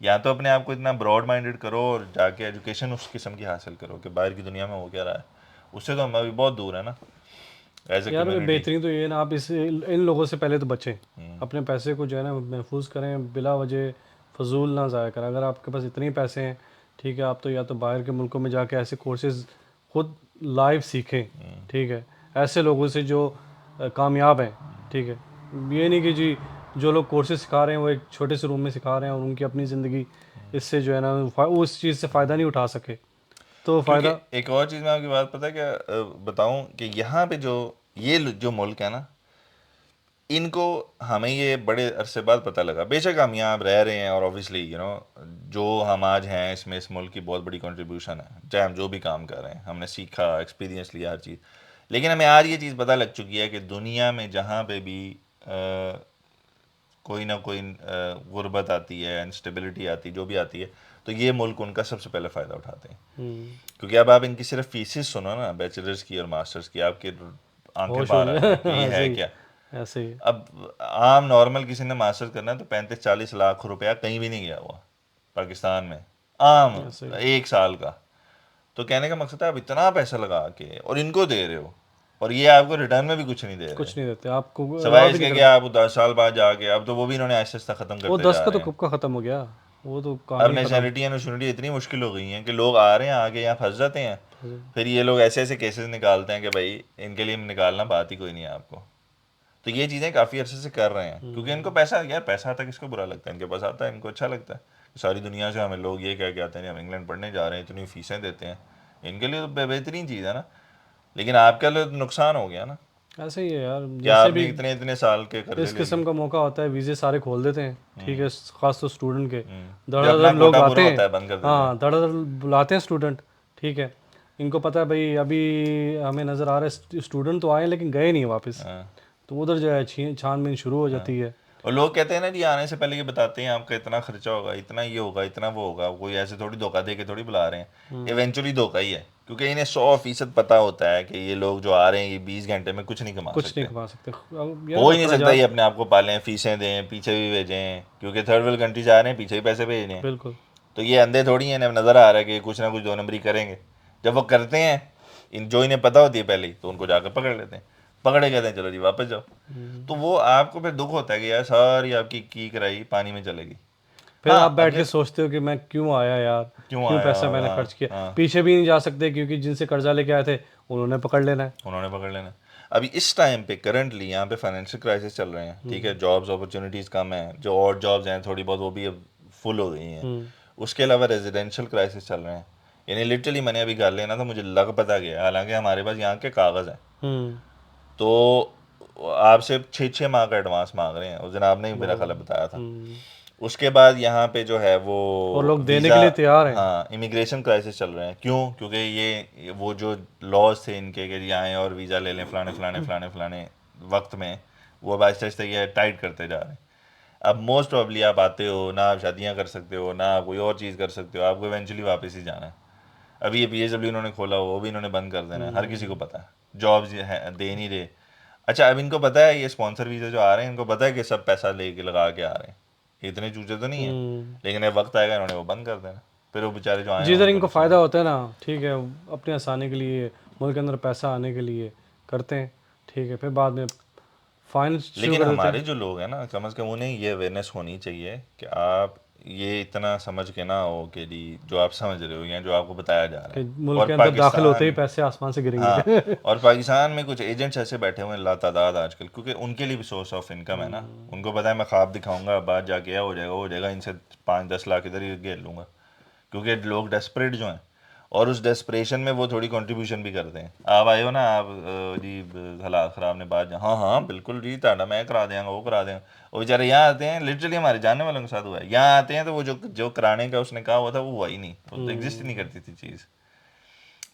یا تو اپنے آپ کو اتنا براڈ مائنڈیڈ کرو اور جا کے ایجوکیشن اس قسم کی حاصل کرو کہ باہر کی دنیا میں ہو کیا رہا ہے. اس سے تو ہم ابھی بہت دور ہیں نا ایز اے یار کمیونٹی. بہترین تو یہ ہے نا، آپ ان لوگوں سے پہلے تو بچیں، اپنے پیسے کو جو ہے نا محفوظ کریں، بلا وجہ فضول نہ ضائع کریں. اگر آپ کے پاس اتنے پیسے ہیں ٹھیک ہے، آپ تو یا تو باہر کے ملکوں میں جا کے ایسے کورسز خود لائیو سیکھیں، ٹھیک ہے، ایسے لوگوں سے جو کامیاب ہیں، ٹھیک ہے. یہ نہیں کہ جی جو لوگ کورسز سکھا رہے ہیں وہ ایک چھوٹے سے روم میں سکھا رہے ہیں اور ان کی اپنی زندگی اس سے جو ہے نا وہ اس چیز سے فائدہ نہیں اٹھا سکے، تو کیونکہ فائدہ. ایک اور چیز میں آپ کی بات پتہ ہے کیا بتاؤں، کہ یہاں پہ یہ جو ملک ہے نا، ان کو ہمیں یہ بڑے عرصے بعد پتہ لگا. بے شک ہم یہاں رہ رہے ہیں اور اوبیسلی جو ہم آج ہیں اس میں اس ملک کی بہت بڑی کنٹریبیوشن ہے، چاہے ہم جو بھی کام کر رہے ہیں، ہم نے سیکھا، ایکسپیرینس لیا ہر چیز. لیکن ہمیں آج یہ چیز پتہ لگ چکی ہے کہ دنیا میں جہاں پہ بھی کوئی نہ کوئی غربت آتی ہے، انسٹیبلٹی آتی ہے، جو بھی آتی ہے، تو یہ ملک ان کا سب سے پہلے فائدہ اٹھاتے ہیں. کیونکہ اب آپ ان کی صرف فیسز سنو نا، بیچلرز کی اور ماسٹرز کی، آپ کے آنکھیں ہوش اڑ باہر آ جائیں کہ جائے. یہ ایسے ہے ہی کیا. ایسے ہی اب عام نارمل کسی نے ماسٹر کرنا ہے تو 35-40 لاکھ روپیہ کہیں بھی نہیں گیا ہوا پاکستان میں، عام ایسے ہی. ایک سال کا. تو کہنے کا مقصد ہے آپ اتنا پیسہ لگا کے اور ان کو دے رہے ہو، اور یہ آپ کو ریٹرن میں بھی کچھ نہیں دے رہے، کچھ نہیں دیتے آپ کو، سوائے الاؤ اس بھی نہیں کے کہ کرتے. آپ 10 سال بعد جا کے، اب تو وہ بھی انہوں نے آہستہ آہستہ ختم وہ کرتے 10 جا کا رہے تو ہیں. کب کا ختم ہو گیا، وہ تو اب کہانی ختم. نیشنلٹی اینڈ اتنی مشکل ہو گئی ہیں کہ لوگ آ رہے ہیں آگے یہاں پھنس جاتے ہیں. پھر یہ لوگ ایسے ایسے کیسز نکالتے ہیں کہ بھائی ان کے لیے نکالنا بات ہی کوئی نہیں ہے آپ کو. تو یہ چیزیں کافی عرصے سے کر رہے ہیں کیونکہ ان کو پیسہ، یار پیسہ آتا ہے کس کو برا لگتا ہے، ان کے پاس آتا ہے، ان کو اچھا لگتا ہے. ساری دنیا سے ہمیں لوگ یہ کہہ کے آتے ہیں ہم انگلینڈ پڑھنے جا رہے ہیں، اتنی فیسیں دیتے ہیں، ان کے لیے تو بہترین چیز ہے نا. لیکن آپ کے لیے نقصان ہو گیا نا ایسے ہی ہے یار. کہ جیسے آپ بھی نے اتنے سال کے قرضے اس لے لیے. قسم کا موقع ہوتا ہے ویزے سارے کھول دیتے ہیں، ٹھیک ہے، خاص طور اسٹوڈنٹ کے دھڑ جب اپنا دھڑ لوگ کوٹا پورا آتے ہیں. ہوتا ہے بند کر دیتے ہیں. ہاں دھڑ دھڑ بلاتے ہیں اسٹوڈنٹ، ٹھیک ہے. ان کو پتہ ہے بھائی ابھی ہمیں نظر آ رہا ہے اسٹوڈنٹ تو آئے لیکن گئے نہیں واپس، تو ادھر جو ہے چھان بین شروع ہو جاتی ہے. اور لوگ کہتے ہیں نا جی آنے سے پہلے یہ بتاتے ہیں آپ کا اتنا خرچہ ہوگا، اتنا یہ ہوگا، اتنا وہ ہوگا. کوئی ایسے تھوڑی دھوکہ دے کے تھوڑی بلا رہے ہیں، ایونچولی دھوکہ ہی ہے، کیونکہ انہیں 100% پتہ ہوتا ہے کہ یہ لوگ جو آ رہے ہیں یہ 20 گھنٹے میں کچھ نہیں کما کچھ سکتے. نہیں کما سکتے ہو یار. ہی نہیں سکتا یہ اپنے آپ کو پالیں، فیسیں دیں، پیچھے بھی بھیجیں، کیونکہ تھرڈ ورلڈ کنٹری جا رہے ہیں، پیچھے بھی پیسے بھیجنے ہیں. بالکل. تو یہ اندھے تھوڑی ہیں، انہیں نظر آ رہا ہے کہ کچھ نہ کچھ 2 نمبری کریں گے. جب وہ کرتے ہیں جو انہیں پتہ ہوتی ہے پہلے ہی، تو ان کو جا کے پکڑ لیتے ہیں، پکڑے کہتے ہیں چلو جی واپس جاؤ. تو وہ آپ کو پھر دکھ ہوتا ہے کہ یار ساری آپ کی کرائی پانی میں چلے گی. پھر ہاں آپ اب بیٹھ کے سوچتے ہو کہ میں کیوں آیا یار، کیوں آیا. پیسہ میں نے ہاں خرچ کیا. ہاں پیچھے بھی نہیں جا سکتے کیونکہ جن سے قرضہ لے کے آئے تھے انہوں نے پکڑ لینا ہے. انہوں نے پکڑ لینا. ابھی اس ٹائم پہ کرنٹلی یہاں پہ فائنینشیل کرائسس چل رہے ہیں، ٹھیک ہے، جابس اپرچونیٹیز کم ہیں، جو اور جابس ہیں تھوڑی بہت وہ بھی اب فل ہو گئی ہیں. اس کے علاوہ ریزیڈینشیل کرائسس چل رہے ہیں. یعنی لٹرلی میں نے ابھی گھر لینا تھا مجھے لگ پتہ گیا، حالانکہ ہمارے پاس یہاں کے کاغذ ہیں، ہوں، تو آپ سے 6 ماہ کا ایڈوانس مانگ رہے ہیں، اس دن آپ نے میرا خیال ہے بتایا تھا۔ ہوں، اس کے بعد یہاں پہ جو ہے وہ اور لوگ دینے کے ویزا، لیے تیار ہیں۔ ہاں امیگریشن کرائسس چل رہے ہیں، کیوں؟ کیونکہ یہ وہ جو لاز تھے ان کے کہ یہ آئیں اور ویزا لے لیں فلانے فلانے فلانے فلانے وقت میں، وہ اب آہستہ آہستہ یہ ٹائٹ کرتے جا رہے ہیں۔ اب موسٹ پرابلی آپ آتے ہو نہ آپ شادیاں کر سکتے ہو نہ آپ کوئی اور چیز کر سکتے ہو، آپ کو ایونچولی واپس ہی جانا ہے۔ ابھی یہ پی ایس ڈبلیو انہوں نے کھولا ہوا وہ بھی انہوں نے بند کر دینا ہے، ہر کسی کو پتہ ہے، جابز دے نہیں رہے۔ اچھا اب ان کو پتہ ہے یہ اسپانسر ویزا جو آ رہے ہیں، ان کو پتہ ہے کہ سب پیسہ لے کے لگا کے آ رہے ہیں، اتنے چوچے تو نہیں ہیں، ہوں، لیکن اب وقت آئے گا انہوں نے وہ بند کر دینا، پھر وہ بیچارے جو آئے ہیں جدھر ان ان کو کو فائدہ نقصان۔ ہوتا ہے نا، ٹھیک ہے، اپنے آسانی کے لیے ملک کے اندر پیسہ آنے کے لیے کرتے ہیں، ٹھیک ہے، پھر بعد میں فائن شروع لیکن کر دیتے ہمارے ہیں جو لوگ ہیں نا کم از کم انہیں یہ اویئرنیس ہونی چاہیے کہ آپ یہ اتنا سمجھ کے نہ ہو کہ جی جو آپ سمجھ رہے ہو یا جو آپ کو بتایا جا رہا کہ ہے۔ ملک اور کے اندر داخل ہوتے ہی پاکستان، پیسے آسمان سے گریں ہاں، گے۔ اور پاکستان میں کچھ ایجنٹس ایسے بیٹھے ہوئے ہیں لاتعداد آج کل، کیونکہ ان کے لیے بھی سورس آف انکم ہے نا، ان کو پتہ ہے میں خواب دکھاؤں گا بعد جا کے ہو جائے گا، ہو جائے گا، ان سے 5-10 لاکھ ادھر ہی گھیر لوں گا، کیونکہ لوگ ڈیسپریٹ جو ہیں، اور اس ڈیسپریشن میں وہ تھوڑی کنٹریبیوشن بھی کرتے ہیں۔ آپ آئے ہو نا، آپ جی حالات خراب نے بات ہاں ہاں بالکل جی تاڑا میں کرا دیں گا وہ کرا دیں گا، وہ بیچارے یہاں آتے ہیں، لٹرلی ہمارے جاننے والوں کے ساتھ ہوا ہے، یہاں آتے ہیں تو وہ جو کرانے کا اس نے کہا ہوا تھا وہ ہوا ہی نہیں، وہ ایگزسٹ ہی نہیں کرتی تھی چیز۔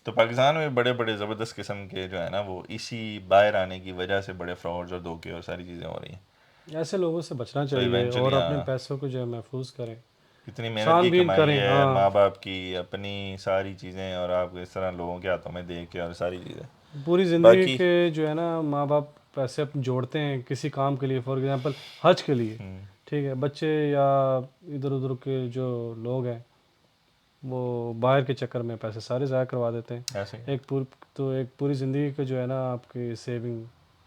تو پاکستان میں بڑے بڑے زبردست قسم کے جو ہے نا وہ اسی باہر آنے کی وجہ سے بڑے فراڈز اور دھوکے اور ساری چیزیں ہو رہی ہیں۔ ایسے لوگوں سے بچنا تو چاہیے اور ایونچولی اپنے ہاں پیسوں کو جو ہے محفوظ کریں، کتنی محنت چھان کی بین کمائی کریں۔ ہے ہاں، ماں باپ کی، اپنی ساری چیزیں، اور آپ اس طرح لوگوں کے ہاتھوں میں دے کے اور ساری چیزیں پوری زندگی باقی۔ کے جو ہے نا ماں باپ پیسے جوڑتے ہیں کسی کام کے لیے، فار ایگزامپل حج کے لیے، ٹھیک ہے، بچے یا ادھر ادھر کے جو لوگ ہیں وہ باہر کے چکر میں پیسے سارے ضائع کروا دیتے ہیں، ایسے ہی تو ایک پوری زندگی کا جو ہے نا آپ کی سیونگ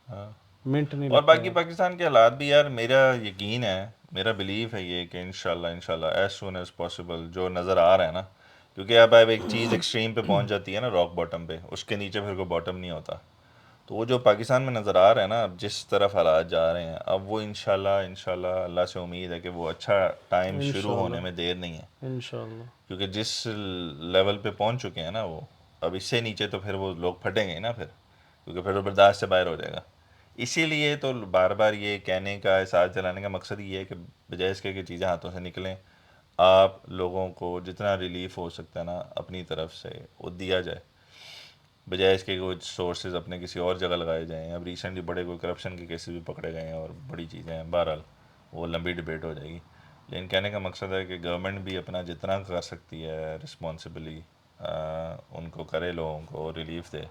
ہاں۔ منٹ نہیں اور لگتے باقی ہیں۔ پاکستان کے حالات بھی یار، میرا یقین ہے، میرا بلیف ہے یہ کہ انشاءاللہ ایز سون ایز پاسبل جو نظر آ رہا ہے نا، کیونکہ اب ایک چیز ایکسٹریم پہ پہنچ جاتی ہے نا، راک باٹم پہ، اس کے نیچے پھر کوئی باٹم نہیں ہوتا، تو وہ جو پاکستان میں نظر آ رہا ہے نا اب جس طرف حالات جا رہے ہیں، اب وہ انشاءاللہ اللہ سے امید ہے کہ وہ اچھا ٹائم شروع انشاءاللہ، ہونے میں دیر نہیں ہے، انشاءاللہ، کیونکہ جس لیول پہ پہنچ چکے ہیں نا وہ، اب اس سے نیچے تو پھر وہ لوگ پھٹیں گے نا پھر، کیونکہ پھر وہ برداشت سے باہر ہو جائے گا۔ اسی لیے تو بار بار یہ کہنے کا، احساس دلانے کا مقصد یہ ہے کہ بجائے اس کے کہ چیزیں ہاتھوں سے نکلیں، آپ لوگوں کو جتنا ریلیف ہو سکتا ہے نا اپنی طرف سے وہ دیا جائے، بجائے اس کے کچھ سورسز اپنے کسی اور جگہ لگائے جائیں۔ اب ریسنٹلی بڑے کوئی کرپشن کے کیسز بھی پکڑے گئے ہیں اور بڑی چیزیں ہیں، بہرحال وہ لمبی ڈبیٹ ہو جائے گی، لیکن کہنے کا مقصد ہے کہ گورنمنٹ بھی اپنا جتنا کر سکتی ہے رسپانسبلی ان کو کرے، لوگوں کو ریلیف دے،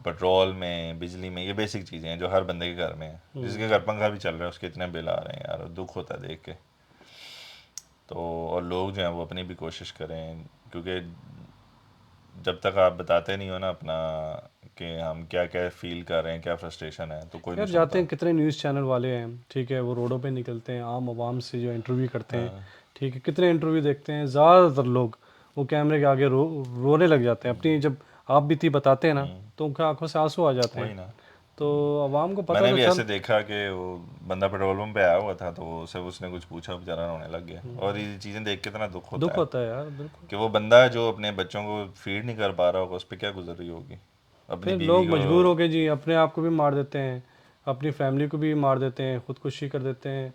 پیٹرول میں، بجلی میں، یہ بیسک چیزیں ہیں جو ہر بندے کے گھر میں ہیں، جس کے گھر پنکھا بھی چل رہا ہے اس کے اتنے بل آ رہے ہیں یار، دکھ ہوتا ہے دیکھ کے۔ تو اور لوگ جو ہیں وہ اپنی بھی کوشش کریں، کیونکہ جب تک آپ بتاتے نہیں ہو نا اپنا کہ ہم کیا کیا فیل کر رہے ہیں، کیا فرسٹریشن ہے، تو کوئی یار نہیں جاتے سنتا۔ ہیں کتنے نیوز چینل والے ہیں، ٹھیک ہے، وہ روڈوں پہ نکلتے ہیں عام عوام سے جو انٹرویو کرتے ہیں، ہاں ٹھیک ہے، کتنے انٹرویو دیکھتے ہیں، زیادہ تر لوگ وہ کیمرے کے آگے رونے لگ جاتے ہیں، اپنی جب آپ بیتی بتاتے ہیں نا تو ان کی آنکھوں سے آنسو آ جاتے ہیں، وہی نا، تو عوام کو میں پتہ نے تو بھی چل۔ ایسے دیکھا کہ وہ بندہ پیٹرول پمپ پہ آیا ہوا تھا تو اس نے کچھ پوچھا، بیچارہ رونے لگ گیا، اور یہ چیزیں دیکھ کے اتنا دکھ ہوتا دکھ ہے ہوتا ہے یار، بالکل۔ کہ وہ بندہ جو اپنے بچوں کو فیڈ نہیں کر پا رہا ہوگا اس پہ کیا گزر رہی ہوگی، اپنی پھر بیوی لوگ کو۔ مجبور ہو کے جی اپنے آپ کو بھی مار دیتے ہیں، اپنی فیملی کو بھی مار دیتے ہیں، خودکشی کر دیتے ہیں،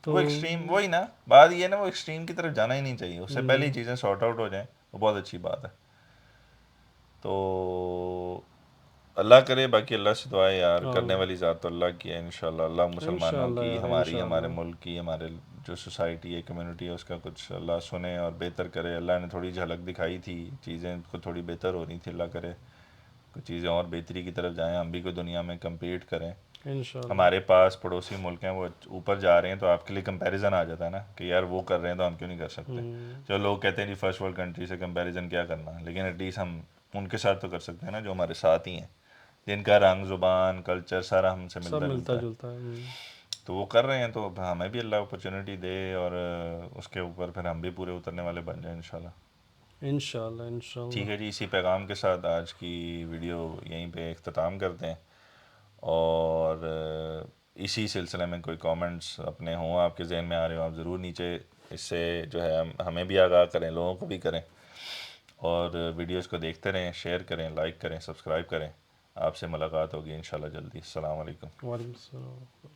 تو وہ ایکسٹریم، وہی نا بات یہ ہے نا، وہ ایکسٹریم کی طرف جانا ہی نہیں چاہیے، اس سے پہلے ہی چیزیں سارٹ آؤٹ ہو جائیں وہ بہت اچھی بات ہے۔ تو اللہ کرے، باقی اللہ سے دعا ہے یار، کرنے والی ذات تو اللہ کی ہے، انشاءاللہ اللہ مسلمانوں انشاءاللہ کی، یار، ہماری، ہمارے انشاءاللہ، ملک کی، ہمارے جو سوسائٹی ہے، کمیونٹی ہے، اس کا کچھ اللہ سنے اور بہتر کرے۔ اللہ نے تھوڑی جھلک دکھائی تھی، چیزیں کو تھوڑی بہتر ہو رہی تھی، اللہ کرے کچھ چیزیں اور بہتری کی طرف جائیں، ہم بھی کوئی دنیا میں کمپیٹ کریں۔ انشاءاللہ، ہمارے پاس پڑوسی ملک ہیں وہ اوپر جا رہے ہیں تو آپ کے لیے کمپیریزن آ جاتا ہے نا کہ یار وہ کر رہے ہیں تو ہم کیوں نہیں کر سکتے۔ جو لوگ کہتے ہیں جی فرسٹ ورلڈ کنٹری سے کمپیریزن کیا کرنا، لیکن ایٹ لیسٹ ہم ان کے ساتھ تو کر سکتے ہیں نا جو ہمارے ساتھ ہی ہیں، جن کا رنگ، زبان، کلچر سارا ہم سے سب ملتا ملتا جلتا ہے، جلتا ہے۔ تو وہ کر رہے ہیں، تو اب ہمیں بھی اللہ اپرچونیٹی دے اور اس کے اوپر پھر ہم بھی پورے اترنے والے بن جائیں انشاءاللہ۔ انشاءاللہ، انشاءاللہ، ٹھیک ہے جی، اسی پیغام کے ساتھ آج کی ویڈیو یہیں پہ اختتام کرتے ہیں، اور اسی سلسلے میں کوئی کامنٹس اپنے ہوں آپ کے ذہن میں آ رہے ہوں، آپ ضرور نیچے اس سے جو ہے ہمیں بھی آگاہ کریں، لوگوں کو بھی کریں، اور ویڈیوز کو دیکھتے رہیں، شیئر کریں، لائک کریں، سبسکرائب کریں. آپ سے ملاقات ہوگی انشاءاللہ جلدی. السلام علیکم. وعلیکم السلام.